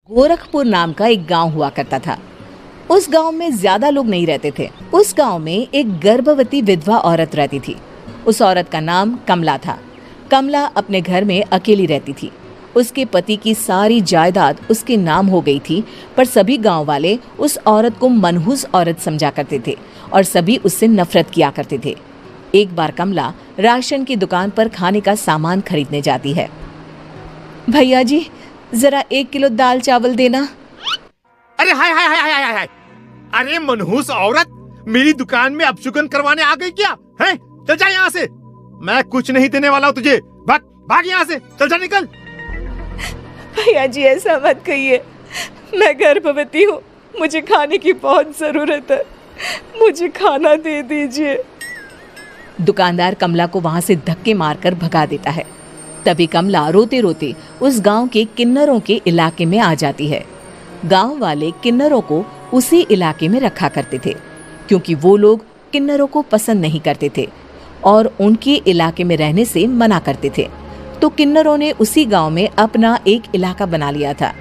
गोरखपुर नाम का एक गांव हुआ करता था। उस गांव में ज्यादा लोग नहीं रहते थे। उस गांव में एक गर्भवती विधवा औरत रहती थी। उस औरत का नाम कमला था। कमला अपने घर में अकेली रहती थी। उसके पति की सारी जायदाद उसके नाम हो गई थी, पर सभी गांव वाले उस औरत को मनहूस औरत समझा करते थे और सभी उससे नफरत किया करते थे। एक बार कमला राशन की दुकान पर खाने का सामान खरीदने जाती है। भैया जी, जरा 1 किलो दाल चावल देना। अरे हाय हाय हाय हाय हाय, अरे मनहूस औरत, मेरी दुकान में अपशुगन करवाने आ गई क्या है? चल जा यहाँ से, मैं कुछ नहीं देने वाला हूँ तुझे। भाग भाग यहाँ से, चल जा, निकल। भैया जी, ऐसा मत कहिए, मैं गर्भवती हूँ, मुझे खाने की बहुत जरूरत है, मुझे खाना दे दीजिए। दुकानदार कमला को वहां से धक्के मारकर भगा देता है। तभी कमला रोते रोते उस गांव के किन्नरों के इलाके में आ जाती है। गांव वाले किन्नरों को उसी इलाके में रखा करते थे, क्योंकि वो लोग किन्नरों को पसंद नहीं करते थे और उनके इलाके में रहने से मना करते थे। तो किन्नरों ने उसी गांव में अपना एक इलाका बना लिया था।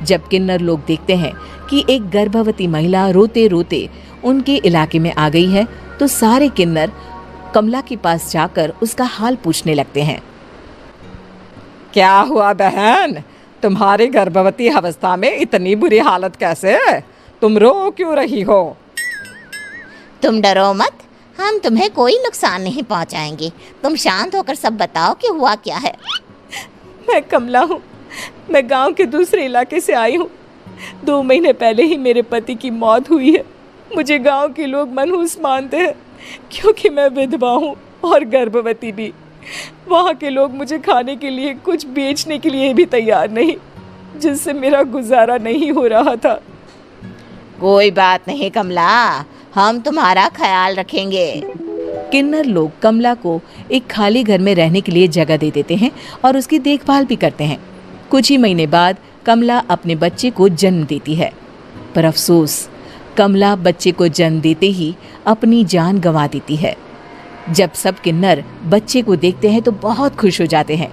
जब किन्नर लोग देखते हैं कि एक गर्भवती महिला रोते रोते उनके इलाके में आ गई है, तो सारे किन्नर कमला के पास जाकर उसका हाल पूछने लगते हैं। क्या हुआ बहन, तुम्हारी गर्भवती अवस्था में इतनी बुरी हालत कैसे? तुम रो क्यों रही हो? तुम डरो मत, हम तुम्हें कोई नुकसान नहीं पहुंचाएंगे। तुम शांत होकर सब बताओ कि हुआ क्या है। मैं कमला हूँ, मैं गांव के दूसरे इलाके से आई हूँ। 2 महीने पहले ही मेरे पति की मौत हुई है। मुझे गांव के लोग मनहूस मानते हैं, क्योंकि मैं विधवा हूँ और गर्भवती भी। वहाँ के लोग मुझे खाने के लिए कुछ बेचने के लिए भी तैयार नहीं, जिससे मेरा गुजारा नहीं हो रहा था। कोई बात नहीं कमला, हम तुम्हारा ख्याल रखेंगे। किन्नर लोग कमला को एक खाली घर में रहने के लिए जगह दे देते हैं और उसकी देखभाल भी करते हैं। कुछ ही महीने बाद कमला अपने बच्चे को जन्म देती है, पर अफसोस, कमला बच्चे को जन्म देते ही अपनी जान गंवा देती है। जब सब किन्नर बच्चे को देखते हैं तो बहुत खुश हो जाते हैं,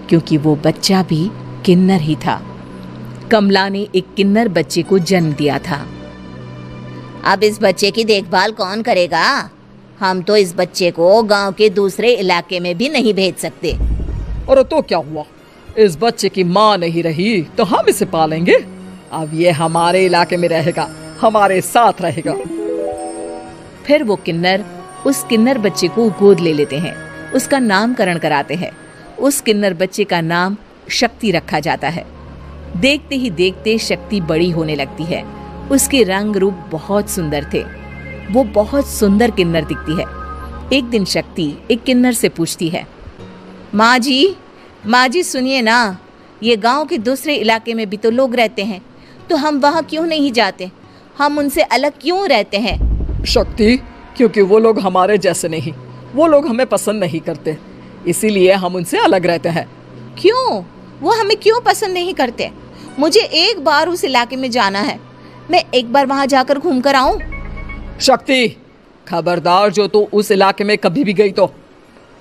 क्योंकि वो बच्चा भी किन्नर ही था। कमला ने एक किन्नर बच्चे को जन्म दिया था। अब इस बच्चे की देखभाल कौन करेगा? हम तो इस बच्चे को गांव के दूसरे इलाके में भी नहीं भेज सकते। और तो क्या हुआ, इस बच्चे की माँ नहीं रही तो हम इसे पालेंगे। अब ये हमारे इलाके में रहेगा, हमारे साथ रहेगा। फिर वो किन्नर उस किन्नर बच्चे को गोद ले लेते हैं, उसका नामकरण कराते हैं। उस किन्नर बच्चे का नाम शक्ति रखा जाता है। देखते ही देखते शक्ति बड़ी होने लगती है। उसके रंग रूप बहुत सुंदर थे। वो बहुत सुंदर किन्नर दिखती है। एक दिन शक्ति एक किन्नर से पूछती है, माँ जी सुनिए ना, ये गांव के दूसरे इलाके में भी तो लोग रहते हैं, तो हम वहाँ क्यों नहीं जाते? हम उनसे अलग क्यों रहते हैं? शक्ति, क्योंकि वो लोग हमारे जैसे नहीं, वो लोग हमें पसंद नहीं करते, इसीलिए हम उनसे अलग रहते हैं। क्यों? वो हमें क्यों पसंद नहीं करते? मुझे एक बार उस इलाके में जाना है, मैं एक बार वहां जाकर घूम कर आऊं। शक्ति, खबरदार, जो तू उस इलाके में कभी भी गई तो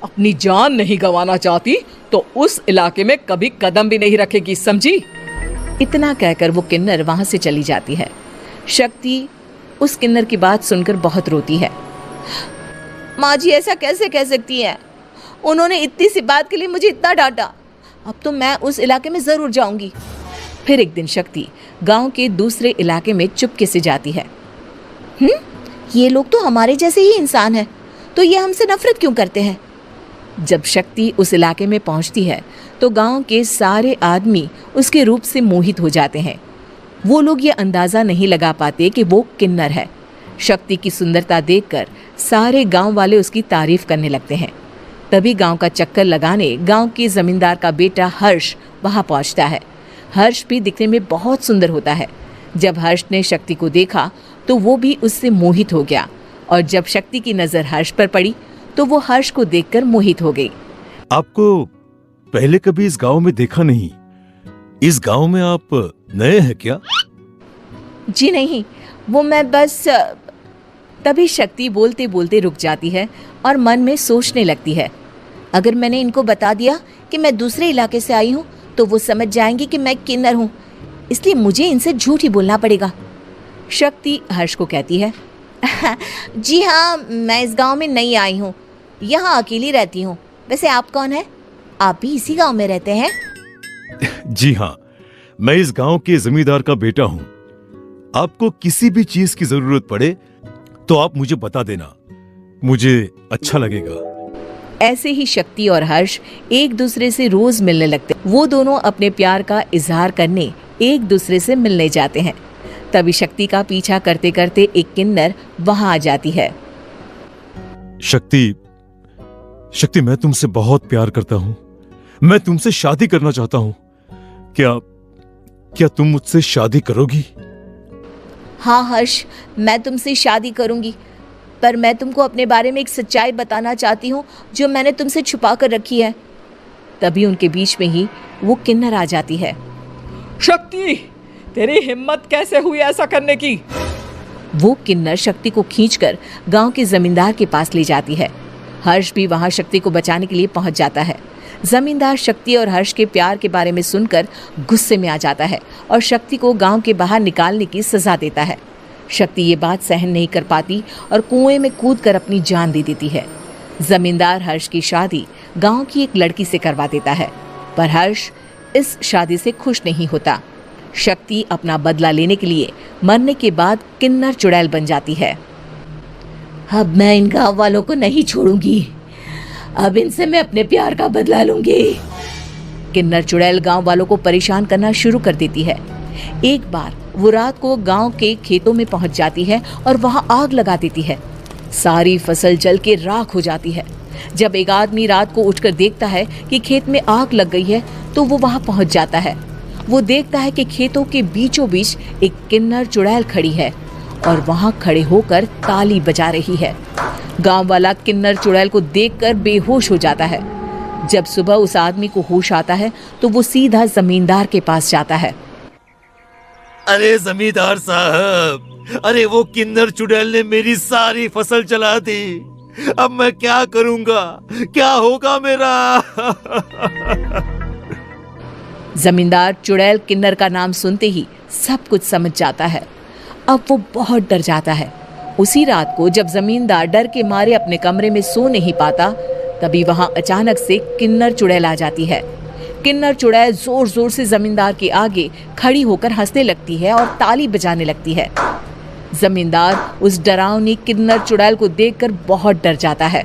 अपनी जान नहीं गंवाना चाहती तो उस इलाके में कभी कदम भी नहीं रखेगी, समझी? इतना कहकर वो किन्नर वहां से चली जाती है। शक्ति उस किन्नर की बात सुनकर बहुत रोती है। माँ जी, ऐसा कैसे कह सकती हैं? उन्होंने इतनी सी बात के लिए मुझे इतना डांटा। अब तो मैं उस इलाके में जरूर जाऊंगी। फिर एक दिन शक्ति गांव के दूसरे इलाके में चुपके से जाती है। ये लोग तो हमारे जैसे ही इंसान हैं, तो ये हमसे नफरत क्यों करते हैं? जब शक्ति उस इलाके में पहुंचती है तो गांव के सारे आदमी उसके रूप से मोहित हो जाते हैं। वो लोग ये अंदाजा नहीं लगा पाते कि वो किन्नर है। शक्ति की सुंदरता देखकर सारे गांव वाले उसकी तारीफ करने लगते हैं। तभी गांव का चक्कर लगाने गांव के जमींदार का बेटा हर्ष वहां पहुंचता है। हर्ष भी दिखने में बहुत सुंदर होता है। जब हर्ष ने शक्ति को देखा तो वो भी उससे मोहित हो गया, और जब शक्ति की नजर हर्ष पर पड़ी तो वो हर्ष को देखकर मोहित हो गई। आपको पहले कभी इस गांव में देखा नहीं। इस गांव में आप नए हैं क्या? जी नहीं, वो मैं बस। तभी शक्ति बोलते बोलते रुक जाती है और मन में सोचने लगती है, अगर मैंने इनको बता दिया कि मैं दूसरे इलाके से आई हूँ तो वो समझ जाएंगे कि मैं किन्नर हूँ। इसलिए मुझे इनसे झूठ ही बोलना पड़ेगा। शक्ति हर्ष को कहती है, जी हाँ, मैं इस गांव में नई आई हूँ, यहाँ अकेली रहती हूँ। वैसे आप कौन है? आप भी इसी गांव में रहते हैं? जी हाँ, मैं इस गांव के जमींदार का बेटा हूँ। आपको किसी भी चीज की जरूरत पड़े तो आप मुझे बता देना, मुझे अच्छा लगेगा। ऐसे ही शक्ति और हर्ष एक दूसरे से रोज मिलने लगते। वो दोनों अपने प्यार का इजहार करने एक दूसरे से मिलने जाते हैं। तभी शक्ति का पीछा करते करते एक किन्नर वहां आ जाती है। शक्ति, मैं तुमसे बहुत प्यार करता हूँ। मैं तुमसे शादी करना चाहता हूँ। क्या तुम मुझसे शादी करोगी? हाँ हर्ष, मैं तुमसे शादी करूंगी, पर मैं तुमको अपने बारे में एक सच्चाई बताना चाहती हूँ जो मैंने तुमसे छुपा कर रखी है। तभी उनके बीच में ही वो किन्नर आ जाती है। शक्ति, तेरी हिम्मत कैसे हुई ऐसा करने की? वो किन्नर शक्ति को खींचकर गांव के जमींदार के पास ले जाती है। हर्ष भी वहां शक्ति को बचाने के लिए पहुंच जाता है। जमींदार शक्ति और हर्ष के प्यार के बारे में सुनकर गुस्से में आ जाता है और शक्ति को गांव के बाहर निकालने की सजा देता है। शक्ति ये बात सहन नहीं कर पाती और कुएं में कूदकर अपनी जान दे देती है। जमींदार हर्ष की शादी गांव की एक लड़की से करवा देता है, पर हर्ष इस शादी से खुश नहीं होता। शक्ति अपना बदला लेने के लिए मरने के बाद किन्नर चुड़ैल बन जाती है। अब मैं इन गांव वालों को नहीं छोड़ूंगी, अब इनसे मैं अपने प्यार का बदला लूंगी। किन्नर चुड़ैल गांव वालों को परेशान करना शुरू कर देती है। एक बार वो रात को गांव के खेतों में पहुंच जाती है और वहां आग लगा देती है। सारी फसल जल के राख हो जाती है। जब एक आदमी रात को उठकर देखता है कि खेत में आग लग गई है तो वो वहां पहुंच जाता है। वो देखता है कि खेतों के बीचों बीच एक किन्नर चुड़ैल खड़ी है और वहां खड़े होकर ताली बजा रही है। गांव वाला किन्नर चुड़ैल को देखकर बेहोश हो जाता है। जब सुबह उस आदमी को होश आता है तो वो सीधा जमींदार के पास जाता है। अरे जमींदार साहब, अरे वो किन्नर चुड़ैल ने मेरी सारी फसल जला दी। अब मैं क्या करूंगा? क्या होगा मेरा? जमींदार चुड़ैल किन्नर का नाम सुनते ही सब कुछ समझ जाता है। अब वो बहुत डर जाता है। उसी रात को जब जमींदार डर के मारे अपने कमरे में सो नहीं पाता, तभी वहां अचानक से किन्नर चुड़ैल आ जाती है। किन्नर चुड़ैल जोर जोर से जमींदार के आगे खड़ी होकर हंसने लगती है और ताली बजाने लगती है। जमींदार उस डरावनी किन्नर चुड़ैल को देखकर बहुत डर जाता है।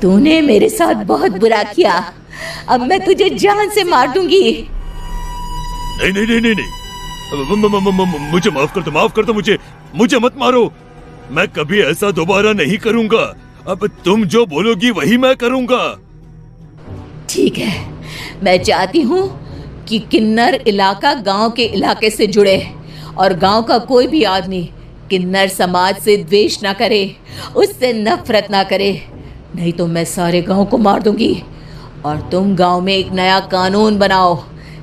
तूने मेरे साथ बहुत बुरा किया, अब मैं तुझे जान से मार दूंगी। नहीं नहीं नहीं नहीं, नहीं। मुझे माफ कर दो, मुझे मत मारो। मैं कभी ऐसा दोबारा नहीं करूंगा। अब तुम जो बोलोगी वही मैं करूंगा। ठीक है, मैं चाहती हूँ कि किन्नर इलाका गांव के इलाके से जुड़े और गांव का कोई भी आदमी किन्नर समाज से द्वेष ना करे, उससे नफरत ना करे, नहीं तो मैं सारे गांव को मार दूंगी। और तुम गांव में एक नया कानून बनाओ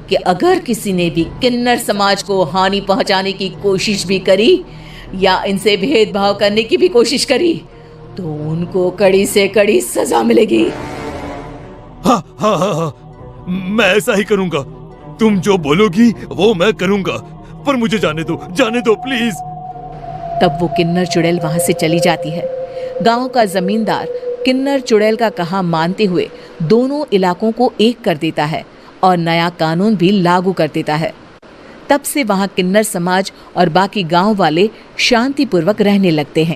कि अगर किसी ने भी किन्नर समाज को हानि पहुंचाने की कोशिश भी करी या इनसे भेदभाव करने की भी कोशिश करी तो उनको कड़ी से कड़ी सजा मिलेगी। हाँ हाँ हाँ हाँ, मैं ऐसा ही करूंगा। तुम जो बोलोगी वो मैं करूंगा, पर मुझे जाने दो प्लीज। तब वो किन्नर चुड़ैल वहां से चली जाती है। गांव का जमींदार किन्नर चुड़ैल का कहा मानते हुए दोनों इलाकों को एक कर देता है और नया कानून भी लागू कर देता है। तब से वहां किन्नर समाज और बाकी गांव वाले शांतिपूर्वक रहने लगते हैं।